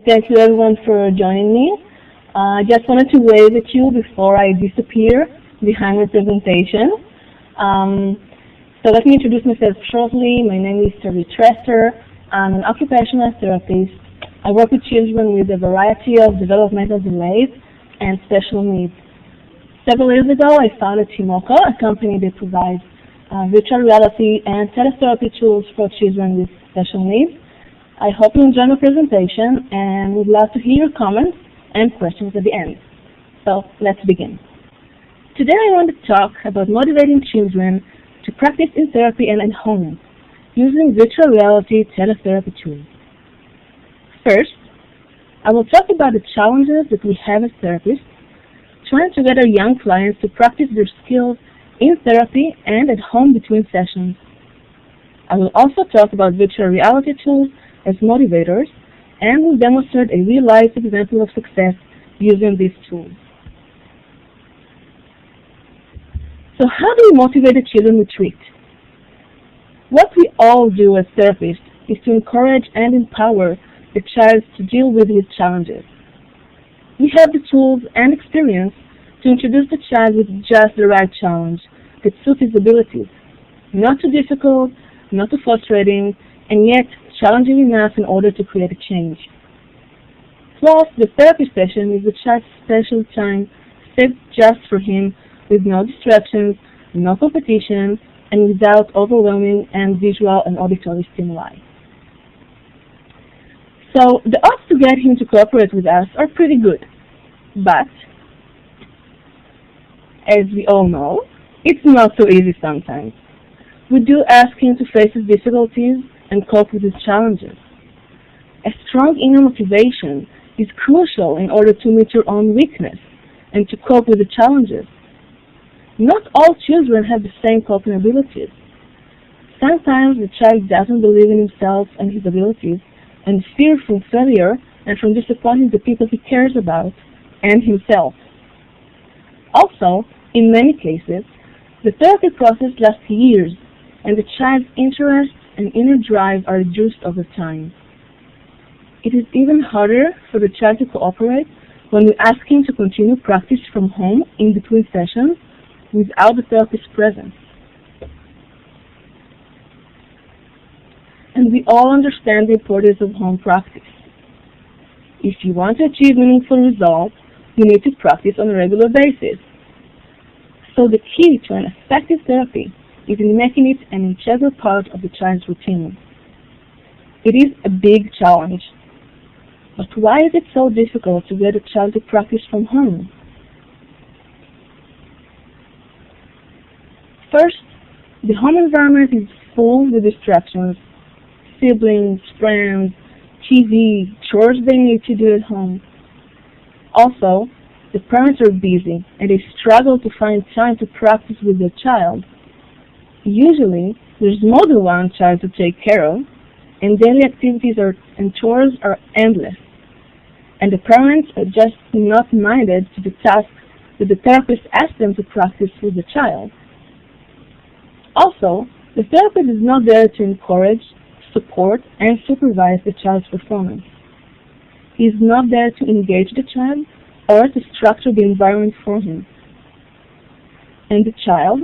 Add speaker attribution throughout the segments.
Speaker 1: Thank you everyone for joining me. I just wanted to wave at you before I disappear behind my presentation. So let me introduce myself shortly. My name is Sarit Tresser. I'm an occupational therapist. I work with children with a variety of developmental delays and special needs. Several years ago, I founded Timocco, a company that provides virtual reality and tele-therapy tools for children with special needs. I hope you enjoy my presentation and would love to hear your comments and questions at the end. So let's begin. Today I want to talk about motivating children to practice in therapy and at home using virtual reality teletherapy tools. First, I will talk about the challenges that we have as therapists trying to get our young clients to practice their skills in therapy and at home between sessions. I will also talk about virtual reality tools as motivators and will demonstrate a real-life example of success using these tools. So how do we motivate the children we treat? What we all do as therapists is to encourage and empower the child to deal with his challenges. We have the tools and experience to introduce the child with just the right challenge that suits his abilities. Not too difficult, not too frustrating, and yet challenging enough in order to create a change. Plus, the therapy session is a child's special time saved just for him with no distractions, no competition, and without overwhelming and visual and auditory stimuli. So the odds to get him to cooperate with us are pretty good. But, as we all know, it's not so easy sometimes. We do ask him to face his difficulties and cope with his challenges. A strong inner motivation is crucial in order to meet your own weakness and to cope with the challenges. Not all children have the same coping abilities. Sometimes the child doesn't believe in himself and his abilities and fear from failure and from disappointing the people he cares about and himself. Also, in many cases, the therapy process lasts years and the child's interests and inner drive are reduced over time. It is even harder for the child to cooperate when we ask him to continue practice from home in between sessions without the therapist's presence. And we all understand the importance of home practice. If you want to achieve meaningful results, you need to practice on a regular basis. So the key to an effective therapy is in making it an integral part of the child's routine. It is a big challenge. But why is it so difficult to get a child to practice from home? First, the home environment is full with distractions, siblings, friends, TV, chores they need to do at home. Also, the parents are busy and they struggle to find time to practice with their child. Usually, there's more than one child to take care of, and daily activities and chores are endless. And the parents are just not minded to the task that the therapist asks them to practice with the child. Also, the therapist is not there to encourage, support, and supervise the child's performance. He is not there to engage the child or to structure the environment for him. And the child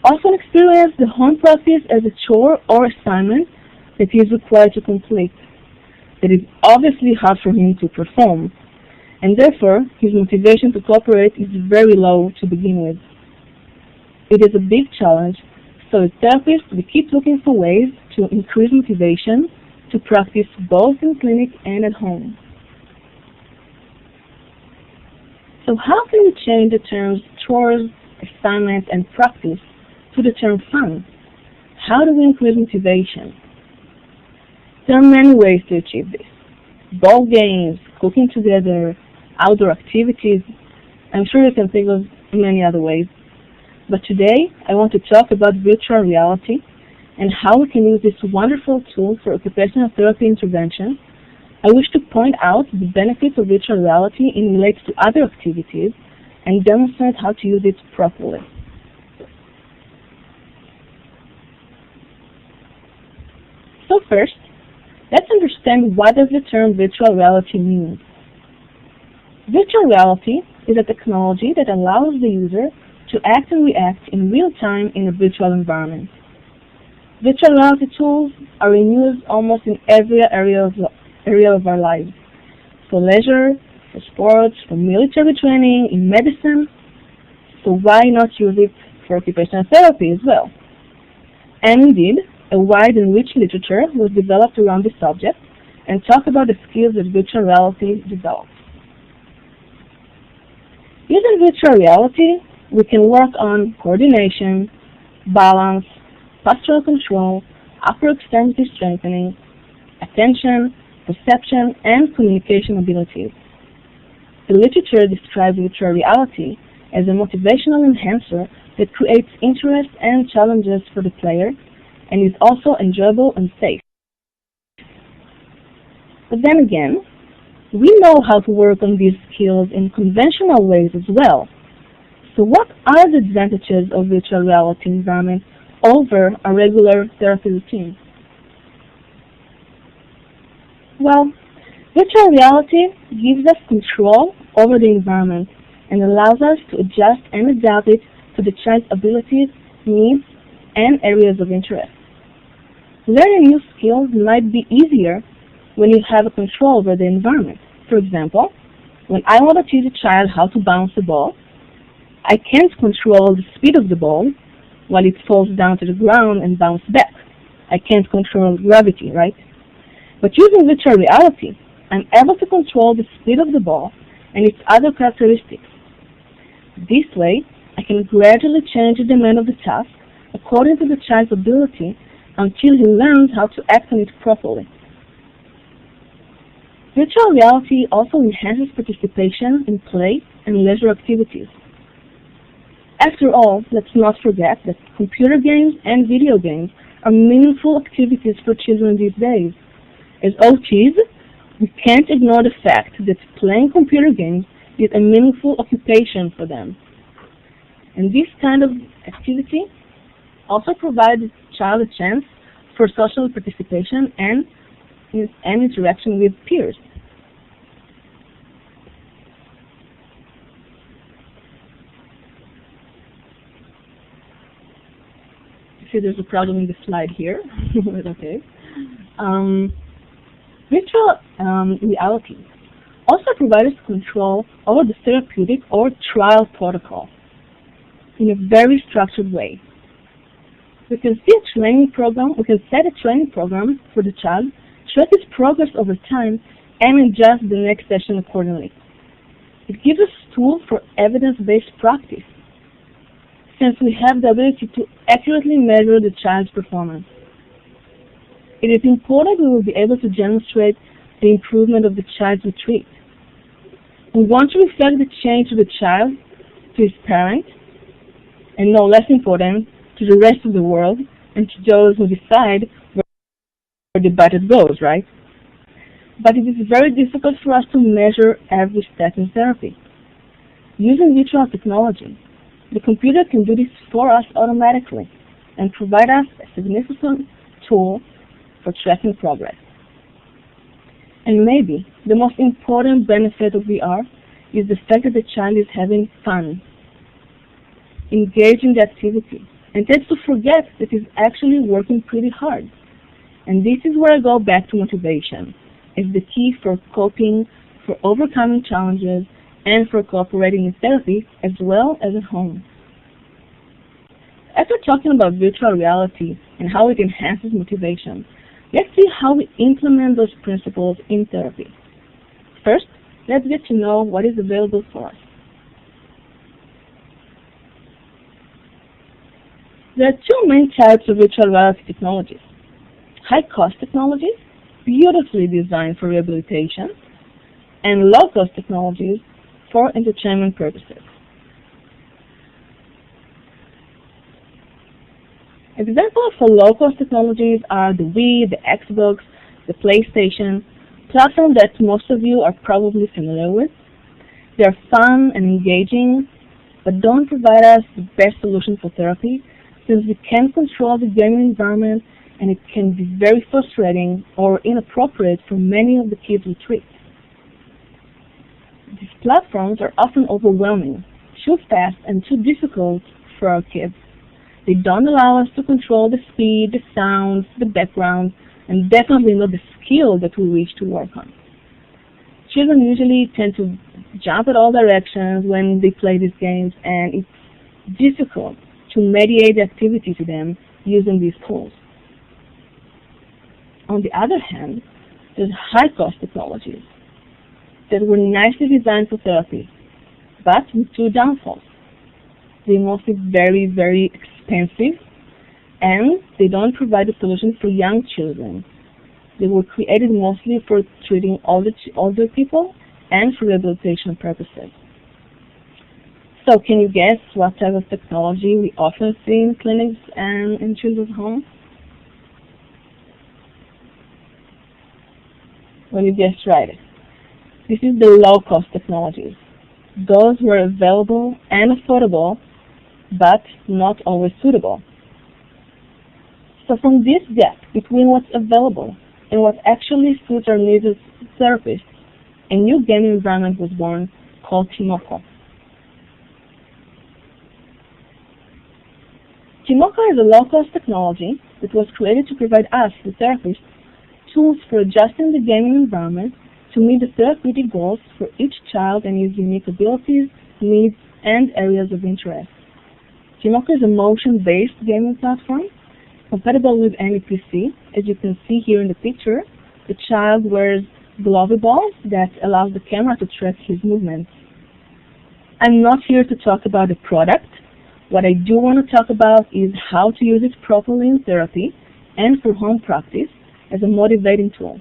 Speaker 1: often experiences the home practice as a chore or assignment that he is required to complete, that is obviously hard for him to perform, and therefore his motivation to cooperate is very low to begin with. It is a big challenge, so as therapists we keep looking for ways to increase motivation to practice both in clinic and at home. So how can we change the terms chores, assignment, and practice to the term fun? How do we increase motivation? There are many ways to achieve this. Ball games, cooking together, outdoor activities. I'm sure you can think of many other ways. But today, I want to talk about virtual reality and how we can use this wonderful tool for occupational therapy intervention. I wish to point out the benefits of virtual reality in relation to other activities and demonstrate how to use it properly. So first, Let's understand what does the term virtual reality mean. Virtual reality is a technology that allows the user to act and react in real time in a virtual environment. Virtual reality tools are in use almost in every area of our lives. For leisure, for sports, for military training, in medicine. So why not use it for occupational therapy as well? And indeed, a wide and rich literature was developed around this subject and talk about the skills that virtual reality develops. Using virtual reality, we can work on coordination, balance, postural control, upper extremity strengthening, attention, perception, and communication abilities. The literature describes virtual reality as a motivational enhancer that creates interest and challenges for the player and is also enjoyable and safe. But then again, we know how to work on these skills in conventional ways as well. So what are the advantages of virtual reality environment over a regular therapy routine? Well, virtual reality gives us control over the environment and allows us to adjust and adapt it to the child's abilities, needs, and areas of interest. Learning new skills might be easier when you have a control over the environment. For example, when I want to teach a child how to bounce a ball, I can't control the speed of the ball while it falls down to the ground and bounce back. I can't control gravity, right? But using virtual reality, I'm able to control the speed of the ball and its other characteristics. This way, I can gradually change the demand of the task according to the child's ability until he learns how to act on it properly. Virtual reality also enhances participation in play and leisure activities. After all, let's not forget that computer games and video games are meaningful activities for children these days. As OTs, we can't ignore the fact that playing computer games is a meaningful occupation for them. And this kind of activity also provides the child a chance for social participation and interaction with peers. See, there's a problem in the slide here, but okay. Virtual reality also provides control over the therapeutic or trial protocol in a very structured way. We can set a training program for the child, track its progress over time, and adjust the next session accordingly. It gives us tools for evidence-based practice, since we have the ability to accurately measure the child's performance. It is important we will be able to demonstrate the improvement of the child's retreat. We want to reflect the change of the child to his parent, and no less important, to the rest of the world, and to those who decide where the budget goes, right? But it is very difficult for us to measure every step in therapy. Using virtual technology, the computer can do this for us automatically and provide us a significant tool for tracking progress. And maybe the most important benefit of VR is the fact that the child is having fun, engaged in the activity, and tends to forget that he's actually working pretty hard. And this is where I go back to motivation as the key for coping, for overcoming challenges, and for cooperating in therapy as well as at home. After talking about virtual reality and how it enhances motivation, let's see how we implement those principles in therapy. First, let's get to know what is available for us. There are two main types of virtual reality technologies. High-cost technologies, beautifully designed for rehabilitation, and low-cost technologies for entertainment purposes. Examples for low-cost technologies are the Wii, the Xbox, the PlayStation, platforms that most of you are probably familiar with. They are fun and engaging, but don't provide us the best solution for therapy, since we can't control the gaming environment and it can be very frustrating or inappropriate for many of the kids we treat. These platforms are often overwhelming, too fast and too difficult for our kids. They don't allow us to control the speed, the sounds, the background, and definitely not the skill that we wish to work on. Children usually tend to jump at all directions when they play these games, and it's difficult to mediate the activity to them using these tools. On the other hand, there's high-cost technologies that were nicely designed for therapy, but with two downfalls. They're mostly very, very expensive, and they don't provide a solution for young children. They were created mostly for treating older people and for rehabilitation purposes. So can you guess what type of technology we often see in clinics and in children's homes? Well, you guessed right. This is the low-cost technologies. Those were available and affordable, but not always suitable. So from this gap between what's available and what actually suits our needs as therapists, a new gaming environment was born called Timocco. Timocco is a low-cost technology that was created to provide us, the therapists, tools for adjusting the gaming environment to meet the therapeutic goals for each child and his unique abilities, needs, and areas of interest. Timocco is a motion-based gaming platform compatible with any PC. As you can see here in the picture, the child wears glovey balls that allows the camera to track his movements. I'm not here to talk about the product. What I do want to talk about is how to use it properly in therapy and for home practice as a motivating tool.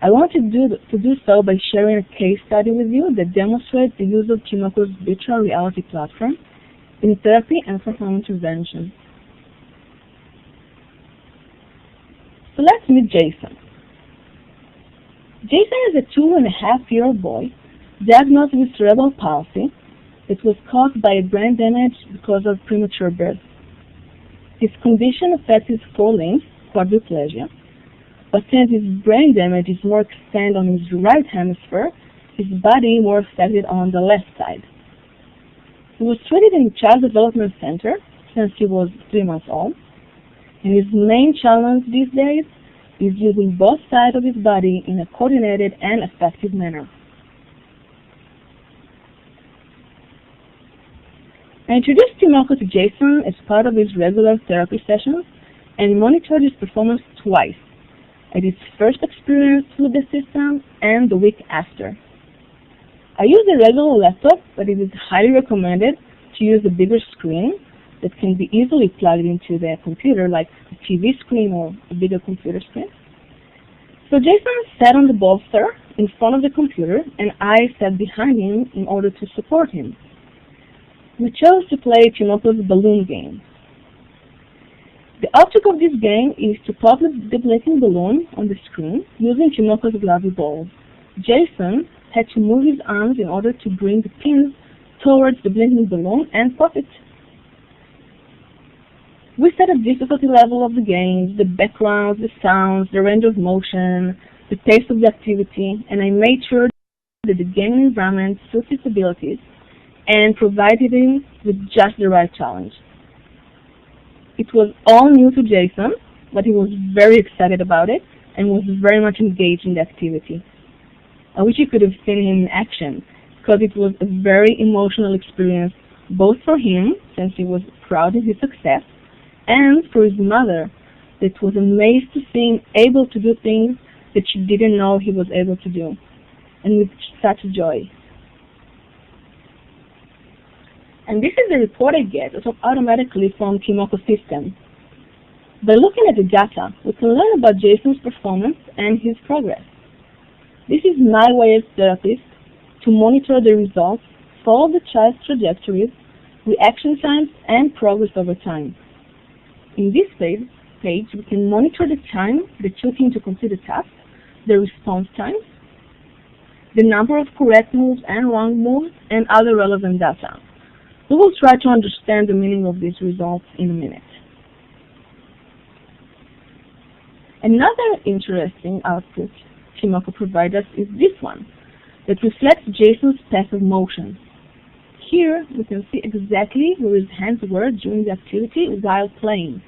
Speaker 1: I want to do so by sharing a case study with you that demonstrates the use of Timocco's virtual reality platform in therapy and for home intervention. So let's meet Jason. Jason is a 2.5-year-old boy diagnosed with cerebral palsy that was caused by a brain damage because of premature birth. His condition affects his forelimbs, quadriplegia, but since his brain damage is more extended on his right hemisphere, his body more affected on the left side. He was treated in a child development center since he was 3 months old, and his main challenge these days is using both sides of his body in a coordinated and effective manner. I introduced Timocco to Jason as part of his regular therapy sessions and monitored his performance twice, at his first experience with the system and the week after. I use a regular laptop, but it is highly recommended to use a bigger screen that can be easily plugged into the computer, like a TV screen or a bigger computer screen. So Jason sat on the bolster in front of the computer, and I sat behind him in order to support him. We chose to play Timocco's balloon game. The object of this game is to pop the blinking balloon on the screen using Timocco's glovey balls. Jason had to move his arms in order to bring the pins towards the blinking balloon and pop it. We set a difficulty level of the games, the backgrounds, the sounds, the range of motion, the pace of the activity, and I made sure that the gaming environment suits his abilities and provided him with just the right challenge. It was all new to Jason, but he was very excited about it and was very much engaged in the activity. I wish you could have seen him in action, because it was a very emotional experience, both for him, since he was proud of his success, and for his mother, that was amazed to see him able to do things that she didn't know he was able to do, and with such joy. And this is the report I get automatically from Timocco system. By looking at the data, we can learn about Jason's performance and his progress. This is my way as therapist to monitor the results, follow the child's trajectories, reaction times, and progress over time. In this page, we can monitor the time that took him to complete the task, the response times, the number of correct moves and wrong moves, and other relevant data. We will try to understand the meaning of these results in a minute. Another interesting output Timocco provides us is this one, that reflects Jason's path of motion. Here we can see exactly where his hands were during the activity while playing.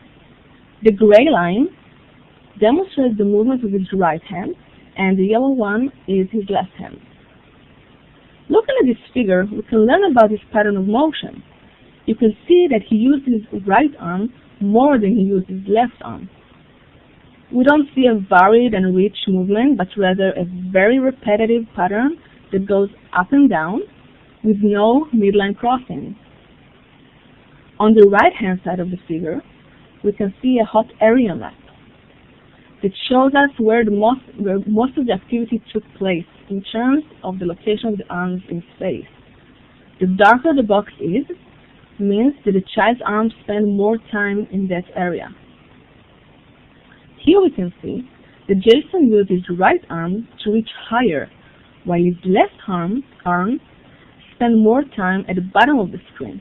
Speaker 1: The gray line demonstrates the movement with his right hand, and the yellow one is his left hand. Looking at this figure, we can learn about his pattern of motion. You can see that he used his right arm more than he used his left arm. We don't see a varied and rich movement, but rather a very repetitive pattern that goes up and down with no midline crossing. On the right-hand side of the figure, we can see a hot area map that shows us where most of the activity took place in terms of the location of the arms in space. The darker the box is, means that the child's arms spend more time in that area. Here we can see that Jason used his right arm to reach higher, while his left arm spent more time at the bottom of the screen,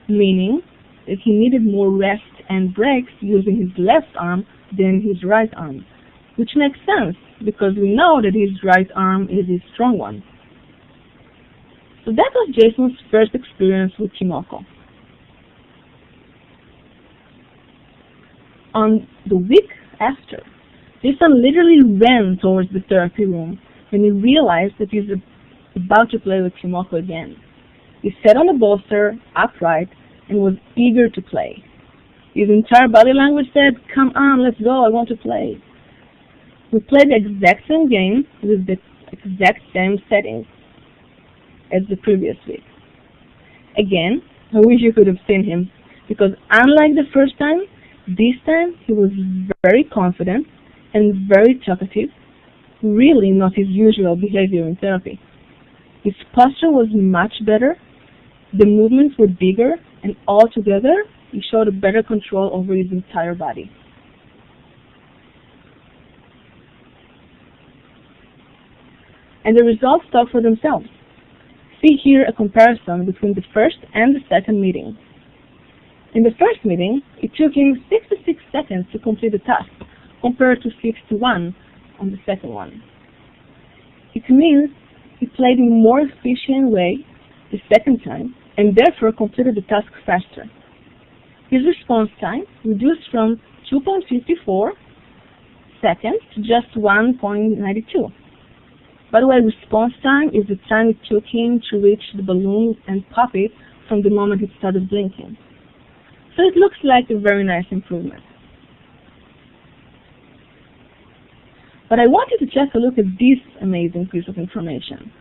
Speaker 1: meaning that he needed more rest and breaks using his left arm than his right arm, which makes sense because we know that his right arm is his strong one. So that was Jason's first experience with Timocco. On the week after, Jason literally ran towards the therapy room when he realized that he was about to play with Timocco again. He sat on the bolster, upright, and was eager to play. His entire body language said, "Come on, let's go, I want to play." We played the exact same game with the exact same settings as the previous week. Again, I wish you could have seen him, because unlike the first time, this time he was very confident and very talkative, really not his usual behavior in therapy. His posture was much better, the movements were bigger, and altogether he showed a better control over his entire body. And the results talk for themselves. See here a comparison between the first and the second meeting. In the first meeting, it took him 66 seconds to complete the task, compared to 61 on the second one. It means he played in a more efficient way the second time, and therefore completed the task faster. His response time reduced from 2.54 seconds to just 1.92. By the way, response time is the time it took him to reach the balloon and pop it from the moment it started blinking. So it looks like a very nice improvement. But I wanted to take a look at this amazing piece of information.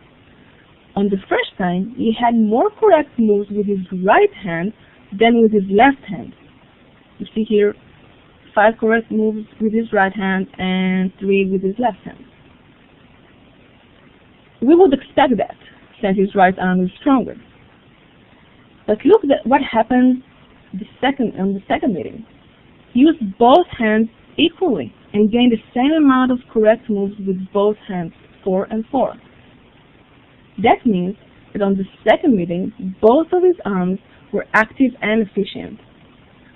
Speaker 1: On the first time, he had more correct moves with his right hand than with his left hand. You see here 5 correct moves with his right hand and 3 with his left hand. We would expect that, since his right arm is stronger. But look at what happened on the second meeting. He used both hands equally and gained the same amount of correct moves with both hands, 4 and 4. That means that on the second meeting, both of his arms were active and efficient.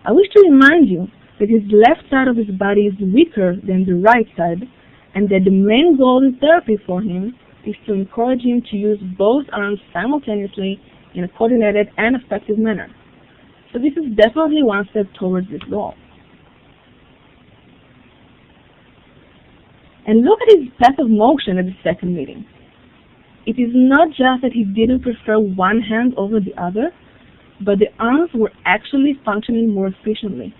Speaker 1: I wish to remind you that his left side of his body is weaker than the right side, and that the main goal in therapy for him is to encourage him to use both arms simultaneously in a coordinated and effective manner. So this is definitely one step towards this goal. And look at his path of motion at the second meeting. It is not just that he didn't prefer one hand over the other, but the arms were actually functioning more efficiently.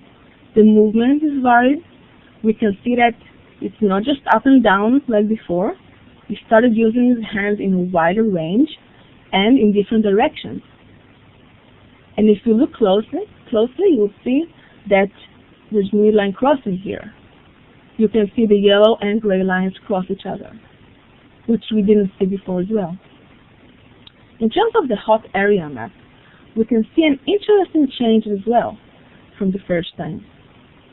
Speaker 1: The movement is varied. We can see that it's not just up and down like before. He started using his hands in a wider range and in different directions. And if you look closely, you'll see that there's midline crossing here. You can see the yellow and gray lines cross each other, which we didn't see before as well. In terms of the hot area map, we can see an interesting change as well from the first time.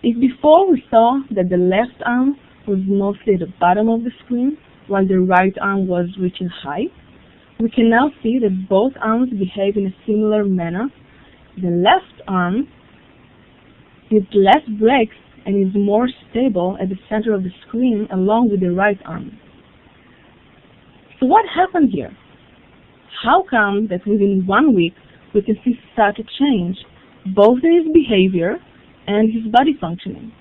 Speaker 1: If before we saw that the left arm was mostly at the bottom of the screen, while the right arm was reaching high, we can now see that both arms behave in a similar manner. The left arm gives less breaks and is more stable at the center of the screen along with the right arm. So what happened here? How come that within 1 week we can see such a change, both in his behavior and his body functioning?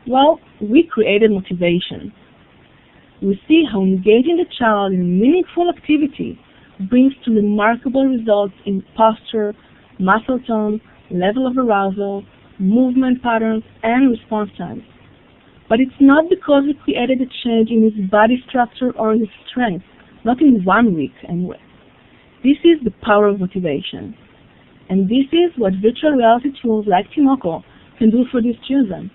Speaker 1: Well, we created motivation. We see how engaging the child in meaningful activity brings to remarkable results in posture, muscle tone, level of arousal, movement patterns, and response times. But it's not because we created a change in his body structure or his strength, not in 1 week anyway. This is the power of motivation. And this is what virtual reality tools like Timocco can do for these children.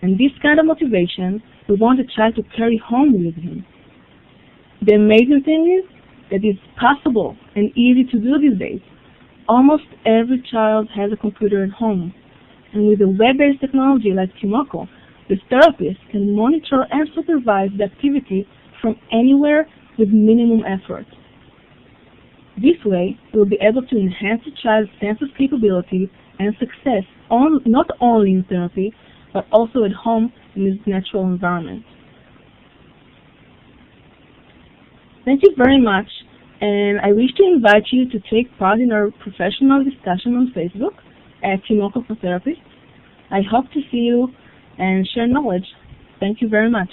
Speaker 1: And this kind of motivation we want a child to carry home with him. The amazing thing is that it's possible and easy to do these days. Almost every child has a computer at home. And with a web-based technology like Timocco, the therapist can monitor and supervise the activity from anywhere with minimum effort. This way, we will be able to enhance the child's sense of capability and success not only in therapy, but also at home in his natural environment. Thank you very much, and I wish to invite you to take part in our professional discussion on Facebook at Timocco for Therapists. I hope to see you and share knowledge. Thank you very much.